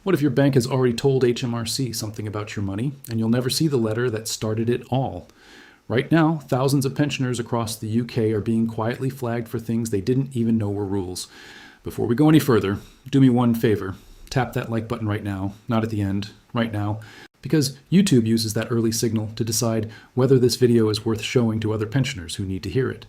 What if your bank has already told HMRC something about your money and you'll never see the letter that started it all? Right now, thousands of pensioners across the UK are being quietly flagged for things they didn't even know were rules. Before we go any further, do me one favor. Tap that like button right now, not at the end, right now, because YouTube uses that early signal to decide whether this video is worth showing to other pensioners who need to hear it.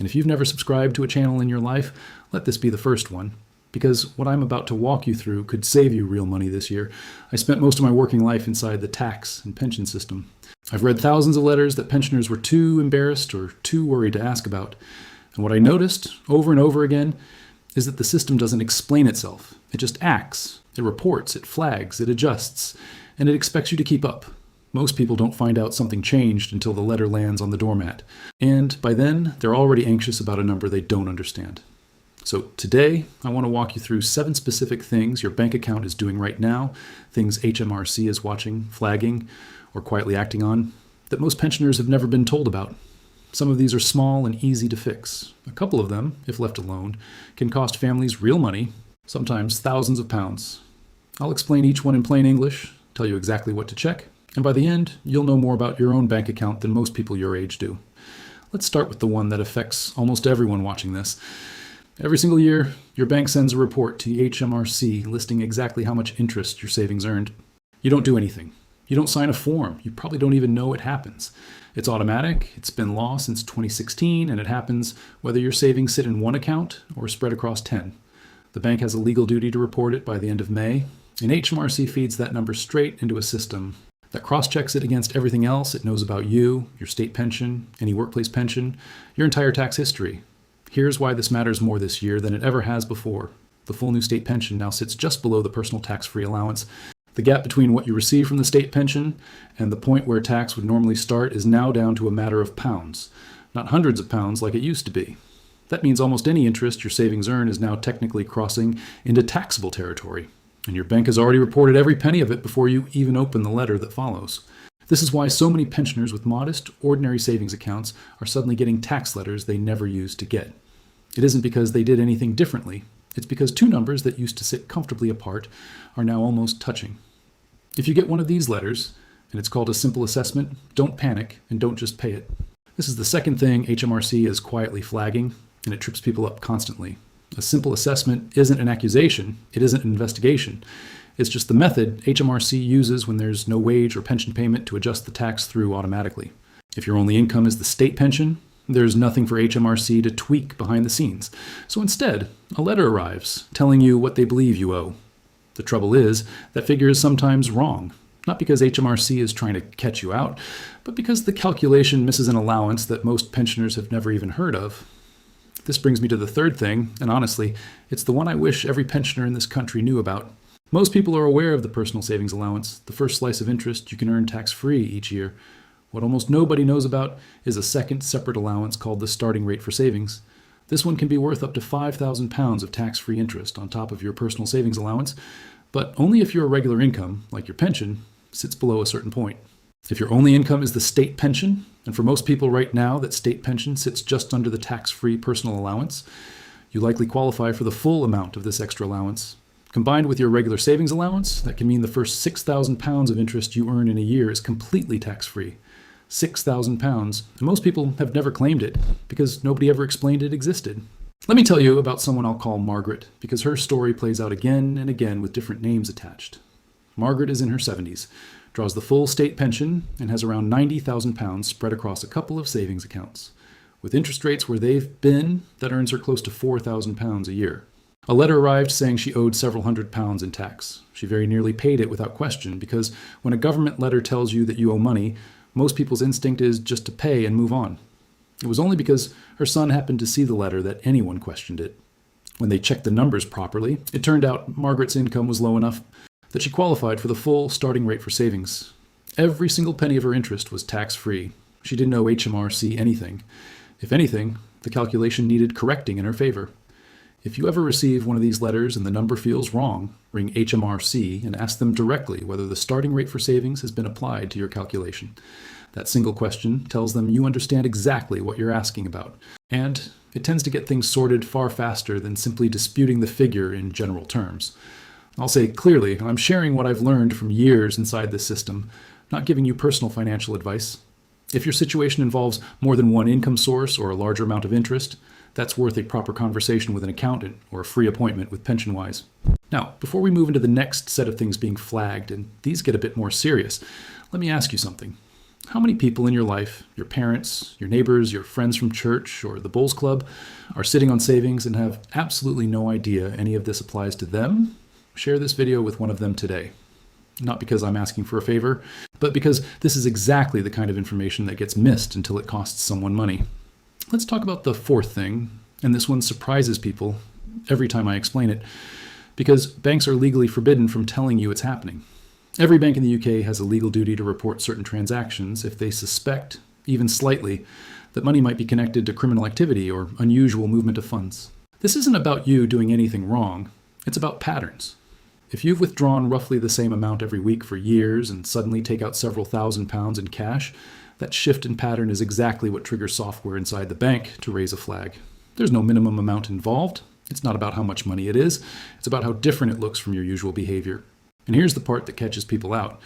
And if you've never subscribed to a channel in your life, let this be the first one. Because what I'm about to walk you through could save you real money this year. I spent most of my working life inside the tax and pension system. I've read thousands of letters that pensioners were too embarrassed or too worried to ask about. And what I noticed over and over again is that the system doesn't explain itself. It just acts. It reports, it flags, it adjusts, and it expects you to keep up. Most people don't find out something changed until the letter lands on the doormat. And by then, they're already anxious about a number they don't understand. So today, I want to walk you through 7 specific things your bank account is doing right now, things HMRC is watching, flagging, or quietly acting on, that most pensioners have never been told about. Some of these are small and easy to fix. A couple of them, if left alone, can cost families real money, sometimes thousands of pounds. I'll explain each one in plain English, tell you exactly what to check, and by the end, you'll know more about your own bank account than most people your age do. Let's start with the one that affects almost everyone watching this. Every single year, your bank sends a report to HMRC listing exactly how much interest your savings earned. You don't do anything. You don't sign a form. You probably don't even know it happens. It's automatic, it's been law since 2016, and it happens whether your savings sit in one account or spread across 10. The bank has a legal duty to report it by the end of May, and HMRC feeds that number straight into a system that cross-checks it against everything else it knows about you, your state pension, any workplace pension, your entire tax history. Here's why this matters more this year than it ever has before. The full new state pension now sits just below the personal tax-free allowance. The gap between what you receive from the state pension and the point where tax would normally start is now down to a matter of pounds, not hundreds of pounds like it used to be. That means almost any interest your savings earn is now technically crossing into taxable territory, and your bank has already reported every penny of it before you even open the letter that follows. This is why so many pensioners with modest, ordinary savings accounts are suddenly getting tax letters they never used to get. It isn't because they did anything differently. It's because 2 numbers that used to sit comfortably apart are now almost touching. If you get one of these letters, and it's called a simple assessment, don't panic and don't just pay it. This is the second thing HMRC is quietly flagging, and it trips people up constantly. A simple assessment isn't an accusation. It isn't an investigation. It's just the method HMRC uses when there's no wage or pension payment to adjust the tax through automatically. If your only income is the state pension, there's nothing for HMRC to tweak behind the scenes. So instead, a letter arrives telling you what they believe you owe. The trouble is, that figure is sometimes wrong. Not because HMRC is trying to catch you out, but because the calculation misses an allowance that most pensioners have never even heard of. This brings me to the third thing, and honestly, it's the one I wish every pensioner in this country knew about. Most people are aware of the personal savings allowance, the first slice of interest you can earn tax-free each year. What almost nobody knows about is a second separate allowance called the starting rate for savings. This one can be worth up to £5,000 of tax-free interest on top of your personal savings allowance, but only if your regular income, like your pension, sits below a certain point. If your only income is the state pension, and for most people right now that state pension sits just under the tax-free personal allowance, you likely qualify for the full amount of this extra allowance. Combined with your regular savings allowance, that can mean the first £6,000 of interest you earn in a year is completely tax-free. £6,000, and most people have never claimed it because nobody ever explained it existed. Let me tell you about someone I'll call Margaret, because her story plays out again and again with different names attached. Margaret is in her 70s, draws the full state pension, and has around £90,000 spread across a couple of savings accounts. With interest rates where they've been, that earns her close to £4,000 a year. A letter arrived saying she owed several £100s in tax. She very nearly paid it without question, because when a government letter tells you that you owe money, most people's instinct is just to pay and move on. It was only because her son happened to see the letter that anyone questioned it. When they checked the numbers properly, it turned out Margaret's income was low enough that she qualified for the full starting rate for savings. Every single penny of her interest was tax-free. She didn't owe HMRC anything. If anything, the calculation needed correcting in her favor. If you ever receive one of these letters and the number feels wrong, ring HMRC and ask them directly whether the starting rate for savings has been applied to your calculation. That single question tells them you understand exactly what you're asking about, and it tends to get things sorted far faster than simply disputing the figure in general terms. I'll say clearly, I'm sharing what I've learned from years inside this system, not giving you personal financial advice. If your situation involves more than one income source or a larger amount of interest, that's worth a proper conversation with an accountant or a free appointment with PensionWise. Now, before we move into the next set of things being flagged, and these get a bit more serious, let me ask you something. How many people in your life, your parents, your neighbors, your friends from church, or the Bulls Club, are sitting on savings and have absolutely no idea any of this applies to them? Share this video with one of them today. Not because I'm asking for a favor, but because this is exactly the kind of information that gets missed until it costs someone money. Let's talk about the fourth thing, and this one surprises people every time I explain it, because banks are legally forbidden from telling you it's happening. Every bank in the UK has a legal duty to report certain transactions if they suspect, even slightly, that money might be connected to criminal activity or unusual movement of funds. This isn't about you doing anything wrong, it's about patterns. If you've withdrawn roughly the same amount every week for years and suddenly take out several £1,000s in cash, that shift in pattern is exactly what triggers software inside the bank to raise a flag. There's no minimum amount involved. It's not about how much money it is. It's about how different it looks from your usual behavior. And here's the part that catches people out.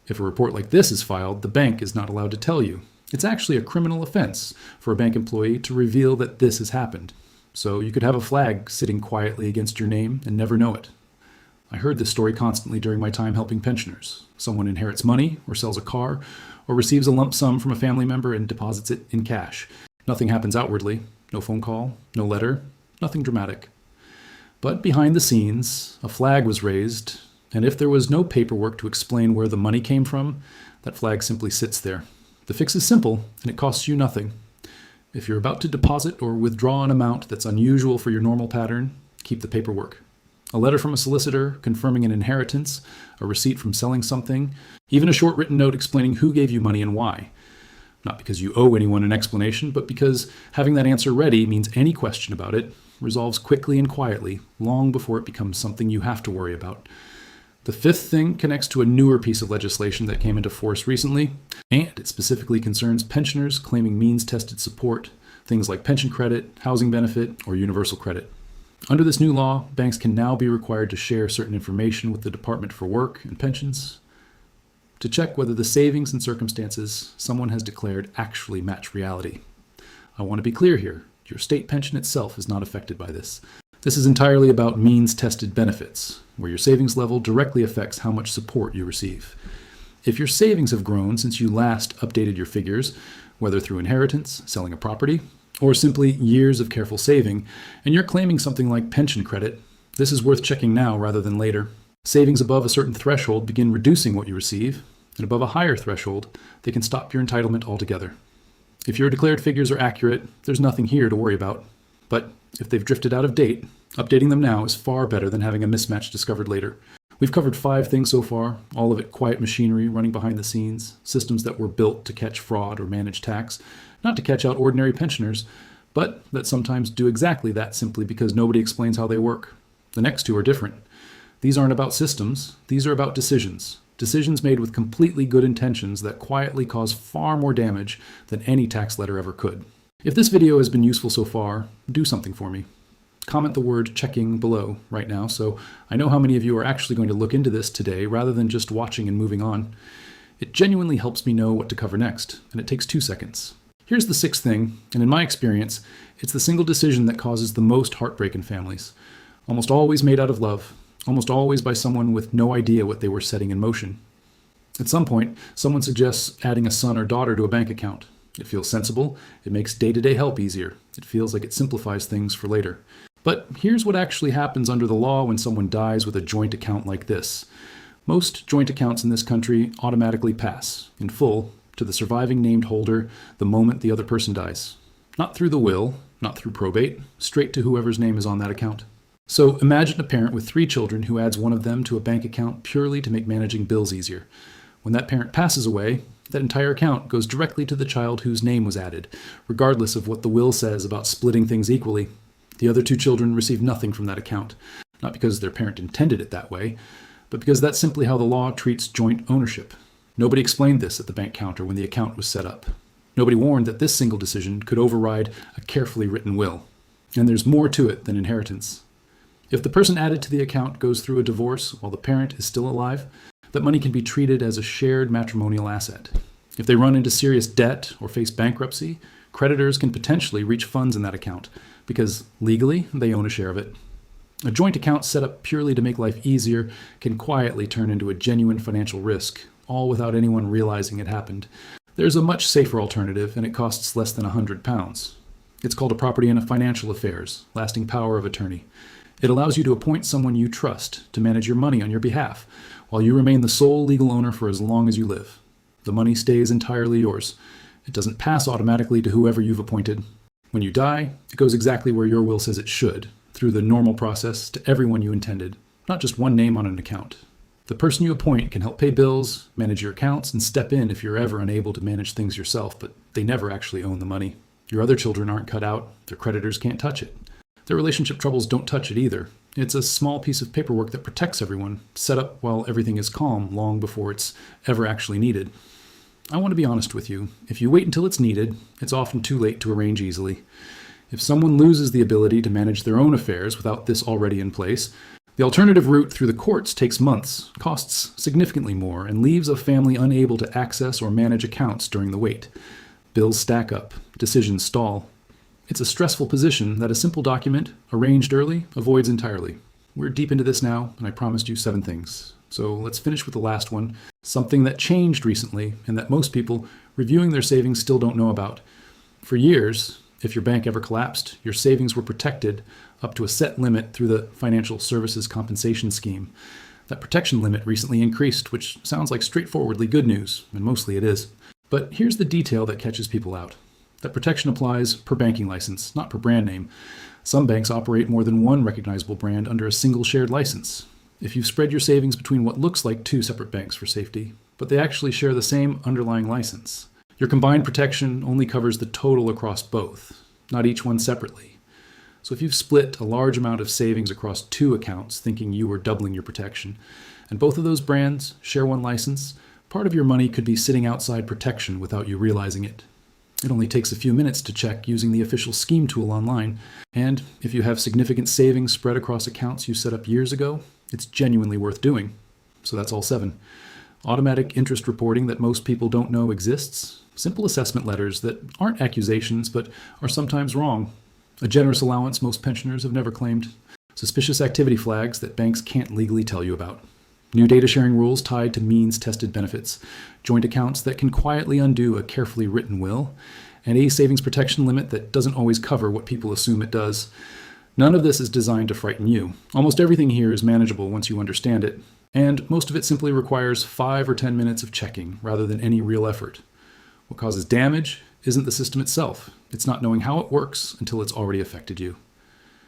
If a report like this is filed, the bank is not allowed to tell you. It's actually a criminal offense for a bank employee to reveal that this has happened. So you could have a flag sitting quietly against your name and never know it. I heard this story constantly during my time helping pensioners. Someone inherits money or sells a car or receives a lump sum from a family member and deposits it in cash. Nothing happens outwardly. No phone call, no letter, nothing dramatic. But behind the scenes, a flag was raised, and if there was no paperwork to explain where the money came from, that flag simply sits there. The fix is simple, and it costs you nothing. If you're about to deposit or withdraw an amount that's unusual for your normal pattern, keep the paperwork. A letter from a solicitor confirming an inheritance, a receipt from selling something, even a short written note explaining who gave you money and why. Not because you owe anyone an explanation, but because having that answer ready means any question about it resolves quickly and quietly, long before it becomes something you have to worry about. The fifth thing connects to a newer piece of legislation that came into force recently, and it specifically concerns pensioners claiming means-tested support, things like pension credit, housing benefit, or universal credit. Under this new law, banks can now be required to share certain information with the Department for Work and Pensions to check whether the savings and circumstances someone has declared actually match reality. I want to be clear here. Your state pension itself is not affected by this. This is entirely about means-tested benefits, where your savings level directly affects how much support you receive. If your savings have grown since you last updated your figures, whether through inheritance, selling a property, or simply years of careful saving, and you're claiming something like pension credit, this is worth checking now rather than later. Savings above a certain threshold begin reducing what you receive, and above a higher threshold, they can stop your entitlement altogether. If your declared figures are accurate, there's nothing here to worry about. But if they've drifted out of date, updating them now is far better than having a mismatch discovered later. We've covered 5 things so far, all of it quiet machinery running behind the scenes, systems that were built to catch fraud or manage tax, not to catch out ordinary pensioners, but that sometimes do exactly that simply because nobody explains how they work. The next 2 are different. These aren't about systems, these are about decisions. Decisions made with completely good intentions that quietly cause far more damage than any tax letter ever could. If this video has been useful so far, do something for me. Comment the word checking below right now so I know how many of you are actually going to look into this today rather than just watching and moving on. It genuinely helps me know what to cover next, and it takes 2 seconds. Here's the 6th thing, and in my experience, it's the single decision that causes the most heartbreak in families. Almost always made out of love, almost always by someone with no idea what they were setting in motion. At some point, someone suggests adding a son or daughter to a bank account. It feels sensible, it makes day-to-day help easier, it feels like it simplifies things for later. But here's what actually happens under the law when someone dies with a joint account like this. Most joint accounts in this country automatically pass, in full, to the surviving named holder the moment the other person dies. Not through the will, not through probate, straight to whoever's name is on that account. So imagine a parent with 3 children who adds one of them to a bank account purely to make managing bills easier. When that parent passes away, that entire account goes directly to the child whose name was added, regardless of what the will says about splitting things equally. The other 2 children receive nothing from that account, not because their parent intended it that way, but because that's simply how the law treats joint ownership. Nobody explained this at the bank counter when the account was set up. Nobody warned that this single decision could override a carefully written will. And there's more to it than inheritance. If the person added to the account goes through a divorce while the parent is still alive, that money can be treated as a shared matrimonial asset. If they run into serious debt or face bankruptcy, creditors can potentially reach funds in that account because legally they own a share of it. A joint account set up purely to make life easier can quietly turn into a genuine financial risk, all without anyone realizing it happened. There's a much safer alternative, and it costs less than £100. It's called a property and financial affairs, lasting power of attorney. It allows you to appoint someone you trust to manage your money on your behalf, while you remain the sole legal owner for as long as you live. The money stays entirely yours. It doesn't pass automatically to whoever you've appointed. When you die, it goes exactly where your will says it should, through the normal process to everyone you intended, not just one name on an account. The person you appoint can help pay bills, manage your accounts, and step in if you're ever unable to manage things yourself, but they never actually own the money. Your other children aren't cut out. Their creditors can't touch it. Their relationship troubles don't touch it either. It's a small piece of paperwork that protects everyone, set up while everything is calm long before it's ever actually needed. I want to be honest with you. If you wait until it's needed, it's often too late to arrange easily. If someone loses the ability to manage their own affairs without this already in place, the alternative route through the courts takes months, costs significantly more, and leaves a family unable to access or manage accounts during the wait. Bills stack up, decisions stall. It's a stressful position that a simple document, arranged early, avoids entirely. We're deep into this now, and I promised you 7 things. So let's finish with the last one, something that changed recently and that most people reviewing their savings still don't know about. For years, if your bank ever collapsed, your savings were protected up to a set limit through the Financial Services Compensation Scheme. That protection limit recently increased, which sounds like straightforwardly good news, and mostly it is. But here's the detail that catches people out. That protection applies per banking license, not per brand name. Some banks operate more than one recognizable brand under a single shared license. If you've spread your savings between what looks like 2 separate banks for safety, but they actually share the same underlying license, your combined protection only covers the total across both, not each one separately. So if you've split a large amount of savings across 2 accounts thinking you were doubling your protection, and both of those brands share one license, part of your money could be sitting outside protection without you realizing it. It only takes a few minutes to check using the official scheme tool online, and if you have significant savings spread across accounts you set up years ago, it's genuinely worth doing. So that's all 7. Automatic interest reporting that most people don't know exists, simple assessment letters that aren't accusations but are sometimes wrong, a generous allowance most pensioners have never claimed, suspicious activity flags that banks can't legally tell you about, new data sharing rules tied to means-tested benefits, joint accounts that can quietly undo a carefully written will, and a savings protection limit that doesn't always cover what people assume it does. None of this is designed to frighten you. Almost everything here is manageable once you understand it, and most of it simply requires 5 or 10 minutes of checking rather than any real effort. What causes damage isn't the system itself. It's not knowing how it works until it's already affected you.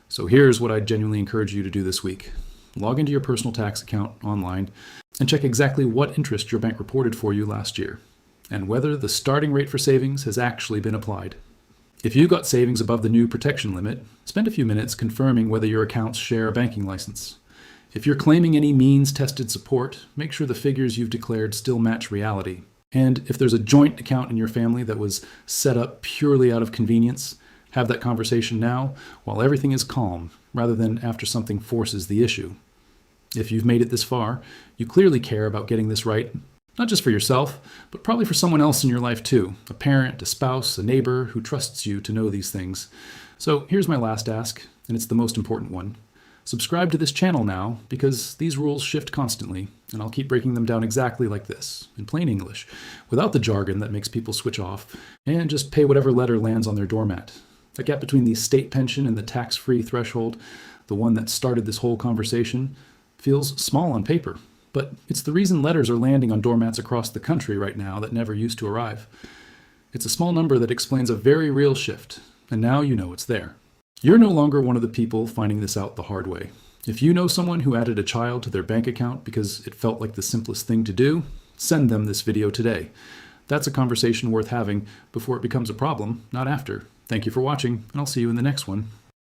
So here's what I genuinely encourage you to do this week. Log into your personal tax account online and check exactly what interest your bank reported for you last year, and whether the starting rate for savings has actually been applied. If you got savings above the new protection limit, spend a few minutes confirming whether your accounts share a banking license. If you're claiming any means-tested support, make sure the figures you've declared still match reality. And if there's a joint account in your family that was set up purely out of convenience, have that conversation now while everything is calm, rather than after something forces the issue. If you've made it this far, you clearly care about getting this right, not just for yourself, but probably for someone else in your life too, a parent, a spouse, a neighbor who trusts you to know these things. So here's my last ask, and it's the most important one. Subscribe to this channel now, because these rules shift constantly, and I'll keep breaking them down exactly like this, in plain English, without the jargon that makes people switch off, and just pay whatever letter lands on their doormat. The gap between the state pension and the tax-free threshold, the one that started this whole conversation, feels small on paper, but it's the reason letters are landing on doormats across the country right now that never used to arrive. It's a small number that explains a very real shift, and now you know it's there. You're no longer one of the people finding this out the hard way. If you know someone who added a child to their bank account because it felt like the simplest thing to do, send them this video today. That's a conversation worth having before it becomes a problem, not after. Thank you for watching, and I'll see you in the next one.